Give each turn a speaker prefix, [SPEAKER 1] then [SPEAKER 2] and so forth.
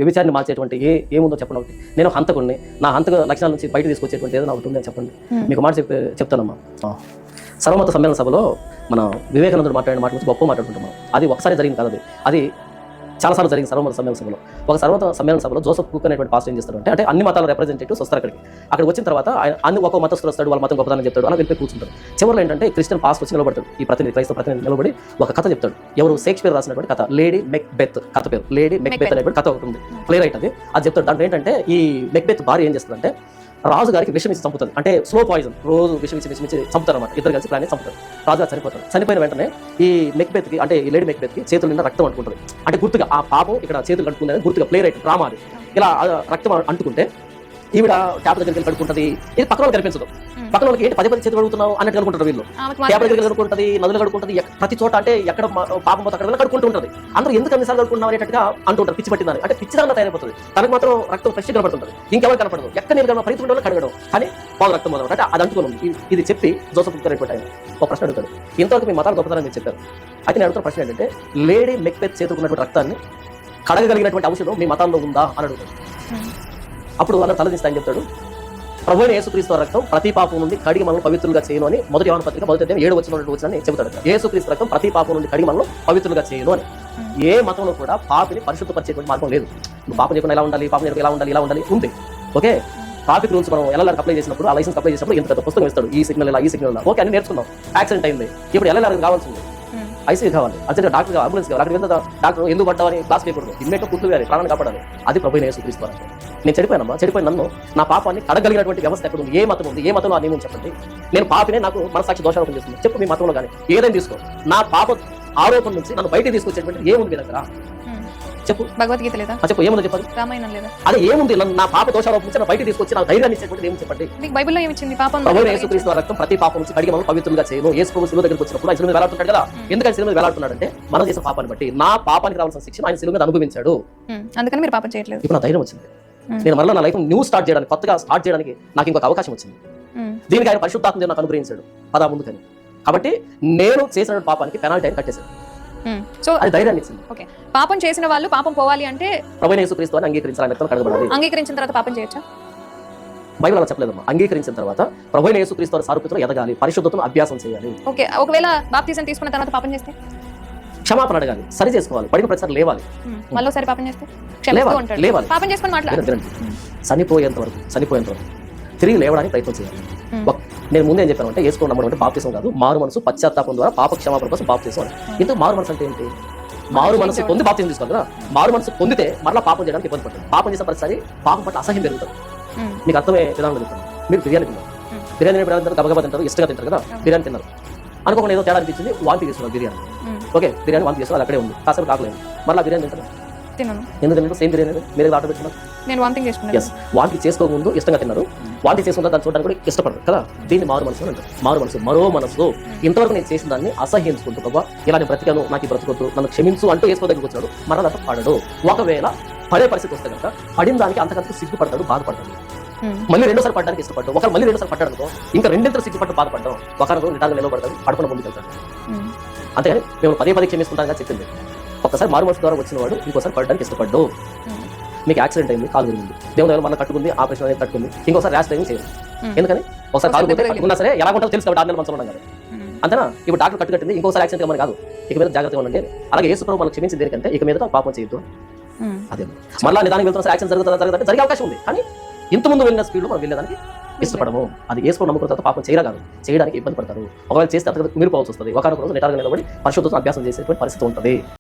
[SPEAKER 1] వ్యభిచారిని మార్చేటువంటి ఏముందో చెప్పండి ఒకటి. నేను హంతకుడిని, నా హంతక లక్షణాల నుంచి బయట తీసుకొచ్చేటువంటి ఏదైనా ఒకటి ఉందని చెప్పండి. మీకు మాట చెప్తానమ్మా. సర్వమత సమ్మేళన సభలో మన వివేకానందుడు మాట్లాడిన మాట గురించి గొప్ప మాట్లాడుకుంటున్నాం. అది ఒకసారి జరిగింది కాదు, అది చాలాసార్లు జరిగింది సర్వమత సమ్మేళన సభలో. ఒక సర్వమత సమ్మేళన సభలో జోసెఫ్ కుక్ అనేటువంటి పాస్టర్ ఏం చేస్తాడు అంటే అన్ని మతాల రిప్రజెంటేటివ్స్ వస్తారు అక్కడికి వచ్చిన తర్వాత ఆయన అన్ని ఒక మతస్థులు వస్తాడు, వాళ్ళ మతం గొప్పదని చెప్తాడు, అలా వెళ్ళి కూర్చుంటారు. చివరిలో ఏంటంటే క్రిస్టియన్ పాస్టర్ వచ్చి నిలబడతాడు, ఈ క్రైస్తవ ప్రతినిధి నిలబడి ఒక కథ చెప్తాడు. ఎవరు షేక్స్పియర్ రాసినటువంటి కథ లేడీ మెక్బెత్, కథ పేరు లేడీ మెక్బెత్ అనేటువంటి కథ ఒకటి ఉంది, ప్లే రైట్ అది చెప్తాడు. దాంట్లో ఏంటంటే ఈ మెక్బెత్ భార్య ఏం చేస్తుందంటే రాజు గారికి విషం ఇచ్చి చంపుతుంది, అంటే స్లో పాయిజన్, రోజు విషం ఇచ్చి చంపుతారు అన్నమాట. ఇద్దరు కలిసి ప్లాన్ చంపుతారు. రాజుగారు చనిపోతారు. చనిపోయిన వెంటనే ఈ మెక్బెత్కి అంటే ఈ లేడీ మెక్బెత్కి చేతుల నిండా రక్తం అంటుకుంటుంది. అంటే గుర్తుగా ఆ పాపం ఇక్కడ చేతులు కట్టుకుందని గుర్తుగా ప్లే రైట్ డ్రామా అది. ఇలా రక్తం అంటుకుంటే ఈవిడ ట్యాప్ దగ్గరికి కడుకుంటుంది. ఇది పక్కన వాళ్ళు కనిపించదు. పక్కన వాళ్ళకి ఏంటి 10 చేతులు కడుగుతున్నావు అన్నట్టు కడుకుంటారు వీళ్ళు. ట్యాప్ దగ్గరికి కడుకుంటుంది, నదులు కడుకుంటుంది, ప్రతి చోట అంటే ఎక్కడ పాపం పోతే అక్కడ కడుకుంటూ ఉంటుంది. అందరూ ఎందుకు అన్నిసార్లు కడుకుంటున్నావు అనేటట్టుగా అంటుంటారు. పిచ్చి పట్టిందని అంటే పిచ్చిదాన్ని తయారైపోతుంది. తనకు మాత్రం రక్తం ఫ్రెష్ కనపడుతుంది, ఇంకెవరు కనపడదు. ఎక్కడ నేను పరిస్థితి వల్ల కడగడం కానీ బాగా రక్తం మొదలు అంటే అది అంటుకోను. ఇది చెప్పి జోసెఫ్ కుక్ అనేటువంటి ఆయన ఒక ప్రశ్న అడుగుతాడు, ఇంతవరకు మీ మతాలు గొప్పతనం మీరు చెప్పారు, అయితే నేను అడుగుతున్న ప్రశ్న ఏంటంటే లేడీ మెక్బెత్ చేతుకున్నటువంటి రక్తాన్ని కడగగలిగినటువంటి ఔషధం మీ మతాల్లో ఉందా అని అడుగుతాడు. అప్పుడు వాళ్ళ తలదిస్తాయని చెప్తాడు, ప్రభువైన యేసుక్రీస్తు రక్తం ప్రతి పాపం నుండి కడిగి మనల్ని పవిత్రులుగా చేయను అని మొదటి యోహాను పత్రిక 7:7 చెబుతాడు. యేసుక్రీస్తు రక్తం ప్రతి పాపం నుండి కడిగి మనల్ని పవిత్రులుగా చేయను అని. ఏ మతంలో కూడా పాపిని పరిశుద్ధపరిచేటువంటి మార్గం లేదు. నువ్వు పాపం చేయకుండా ఎలా ఉండాలి, పాపం చేయకుండా ఇలా ఉండాలి ఉంది. ఓకే, ట్రాఫిక్ రూల్స్ మనం ఎల్ఎల్ఆర్ అప్లై చేసినప్పుడు, ఆ లైసెన్స్ అప్లై చేసినప్పుడు ఎంత పుస్తకం ఇస్తాడు, ఈ సిగ్నల్ ఇలా, ఈ సిగ్నల్ ఇలా. ఓకే, అన్ని నేర్చుకున్నాం. యాక్సిడెంట్ అయింది, ఇప్పుడు ఎల్ఎల్ఆర్ కావాల్సింది, ఐసీయూ కావాలి, అర్జెంట్ డాక్టర్ అంబులెన్స్ కావాలి. అక్కడ వెళ్తే డాక్టర్ ఎందుకు పడ్డావని క్లాస్ చేయకూడదు, ఇమ్మేటో కుట్లు వేయాలి, ప్రాణాన్ని కాపాడాలి. అది ప్రభువైన యేసుక్రీస్తు రక్తం. నేను చెడిపోయిన నన్ను నా పాపాన్ని కడగలిగినటువంటి వ్యవస్థ ఎక్కడ ఉంది? ఏ మతం ఉంది? ఏ మతంలో ఆ నియమం చెప్పండి. నేను పాపినే, నాకు మనసాక్షి దోషారోపణ చేస్తుంది. చెప్పు మీ మతంలో కానీ ఏదైనా తీసుకో. నా పాప ఆరోపణ నుంచి నన్ను బయటికి తీసుకొచ్చేటువంటి ఏముంది మీ దగ్గర? చెప్పు.
[SPEAKER 2] భగవద్గీత లేదా?
[SPEAKER 1] చెప్పు, ఏముంది చెప్పండి.
[SPEAKER 2] రామాయణం లేదా?
[SPEAKER 1] అదే ఏముంది? నా పాప దోషారోపణ నుంచి బయటికి తీసుకొచ్చి నాకు ధైర్యాన్ని ఇచ్చేటువంటి ఏమి చెప్పండి.
[SPEAKER 2] మీకు బైబిల్లో ఏమిచ్చింది? పాపం
[SPEAKER 1] ప్రభువైన యేసుక్రీస్తు రక్తం ప్రతి పాపం నుంచి కడిగి మనం పవిత్రులుగా చేయను. యేసు ప్రభు శిలువ దగ్గరికి వచ్చినప్పుడు ఆయన శిలువ మీద వేలాడుతున్నాడు కదా. ఎందుకని శిలువ మీద వేలాడుతున్నాడంటే మనం చేసిన పాపాన్ని బట్టి నా పాపానికి రావాల్సిన శిక్ష ఆయన శిలువ మీద అనుభవించాడు.
[SPEAKER 2] అందుకని మీరు పాపం చేయట్లేదు.
[SPEAKER 1] ఇప్పుడు నా ధైర్యం వచ్చింది. నేను మళ్ళీ నా లైఫ్ న్యూ స్టార్ట్ చేయడానికి, కొత్తగా స్టార్ట్ చేయడానికి నాకు ఇంకొక అవకాశం వచ్చింది. దీనికి ఆయన పరిశుద్ధాత్మ నాకు అనుగ్రహించాడు పదా ముందుకని. కాబట్టి నేను చేసిన పాపానికి పెనాల్టీ ఆయన కట్టేశాడు.
[SPEAKER 2] సో
[SPEAKER 1] అది ధైర్యాన్ని ఇచ్చింది.
[SPEAKER 2] ఓకే, పాపం చేసిన వాళ్ళు పాపం పోవాలి అంటే
[SPEAKER 1] ప్రభువైన యేసుక్రీస్తు అని అంగీకరించాలని కడగబడాలి.
[SPEAKER 2] అంగీకరించిన తర్వాత పాపం చేయొచ్చా?
[SPEAKER 1] బైబిల్ అలా చెప్పలేదమ్మా. అంగీకరించిన తర్వాత ప్రభువైన యేసుక్రీస్తు సారూప్యతలో ఎదగాలి, పరిశుద్ధతను అభ్యాసం చేయాలి.
[SPEAKER 2] ఓకే, ఒకవేళ బాప్తిజం తీసుకున్న తర్వాత పాపం చేస్తే
[SPEAKER 1] క్షమాపణ అడగాలి, సరి చేసుకోవాలి, పడిన ప్రతిసారి లేవాలి,
[SPEAKER 2] మళ్ళీసారి పాపం చేస్తే
[SPEAKER 1] లేవాలి,
[SPEAKER 2] పాపం చేసుకొని మాట్లాడాలి.
[SPEAKER 1] చనిపోయేంత వరకు తిరిగి లేవడానికి ప్రయత్నం చేయాలి. నేను ముందే ఏం చెప్పాను అంటే యేసుని నమ్మడం అంటే బాప్తిసం కాదు, మారు మనసు పశ్చాత్తాపం ద్వారా పాప క్షమాపణ కోసం బాప్తిసం అని. ఇంత మారు మనసు అంటే ఏంటి? మారు మనసు పొంది బాప్తిసం తీసుకోవాలి కదా. మారు మనసు పొందితే మరలా పాపం చేయడానికి ఇబ్బంది పడుతుంది. పాపం చేసిన ప్రతిసారి పాపం పట్ల అసహ్యం పెరుగుతుంది. మీకు అర్థమే విధానం జరుగుతుంది. మీరు బిర్యానీ తిన్నారు, గబగబా తింటారు, ఇష్టంగా తింటారు కదా. బిర్యానీ తిన్నారు, అనుకోకుండా ఏదో తేడా అనిపించింది, వాంతి తీసుకున్నారు బిర్యానీ. ఓకే, బిర్యానీ వాంతి చేస్తున్నారు, అక్కడే ఉంది, కాసేపు కాకలేదు, మళ్ళీ బిర్యానీ తింటారు. ఎందుకు తిన్నారు? సేమ్ బిర్యానీ మీరే ఆర్డర్ పెట్టినారు.
[SPEAKER 2] నేను వాంతింగ్ చేసుకున్నాను.
[SPEAKER 1] ఎస్, వాంతి చేసుకోకముందు ఇష్టంగా తిన్నారు, వాంతి చేసుకున్న దాన్ని చూడడానికి కూడా ఇష్టపడరు కదా. దీన్ని మారు మనసు అంటారు. మారు మనసు, మరో మనసు. ఇంతవరకు నేను చేసిన దాన్ని అసహ్యించుకుంటూ ప్రభావ ఇలా నేను బ్రతికాను, నాకు ఈ బ్రతుకొద్దు, నన్ను క్షమించు అంటూ వేసుకో దగ్గరికి వచ్చాడు. మరలా అంతా పడడు. ఒకవేళ పడే పరిస్థితి వస్తే కనుక పడిన దానికి అంతకంతకు సిగ్గుపడతాడు, బాధపడతాడు. మళ్ళీ రెండోసారి పడడానికి ఇష్టపడ్డాడు. ఒకరు మళ్ళీ రెండోసారి పడ్డాడు అనుకో, ఇంకా రెండింతలు సిగ్గుపట్టు బాధపడ్డాం. ఒకరు నిటారుగా నిలబడతాడు, పడుకున్న ముందుకు వెళ్తాడు. అంతేగాని మేము పదే క్షమిస్తుంటాగా చెప్పింది. ఒక్కసారి మారు మనసు ద్వారా వచ్చిన వాడు ఇంకోసారి పడడానికి ఇష్టపడ్డు. మీకు యాక్సిడెంట్ అయింది, కాలు విరిగింది, దేవుని దగ్గర మన కట్టుకుంది, ఆపరేషన్ అనేది కట్టుకుంది, ఇంకోసారి ర్యాష్ డ్రైవింగ్ చేయదు. ఎందుకని? ఒకసారి కాలు పోతే కట్టుకున్నా సరే ఎలా ఉంటుందో తెలుసు కాబట్టి 6 నెలల మంచం ఉన్నాం కదా. అంతేనా? ఇప్పుడు డాక్టర్ కట్టింది, ఇంకోసారి యాక్సిడెంట్ ఏమని కాదు, ఇక మీద జాగ్రత్తగా ఉండండి. అలాగే యేసు ప్రభు మనకు క్షమించింది దేనికంటే ఇక మీద పాపం చేయొద్దు. అదే మళ్ళీ నిదానికి వెళ్తున్న యాక్సిడెంట్ జరుగుతుందా జరిగే అవకాశం ఉంది, కానీ ఇంతకుముందు వెళ్ళిన స్పీడ్లో మనం వెళ్ళేదానికి ఇష్టపడము. అది యేసు నమ్ముకున్న తర్వాత పాపం చేయడానికి ఇబ్బంది పడతారు. ఒకవేళ చేస్తే అంతకు మీరు పోవాల్సి వస్తుంది. ఒకనొక రోజు నిటారుగా నిలబడి పరిశుద్ధతను అభ్యాసం చేసేటువంటి పరిస్థితి ఉంటుంది.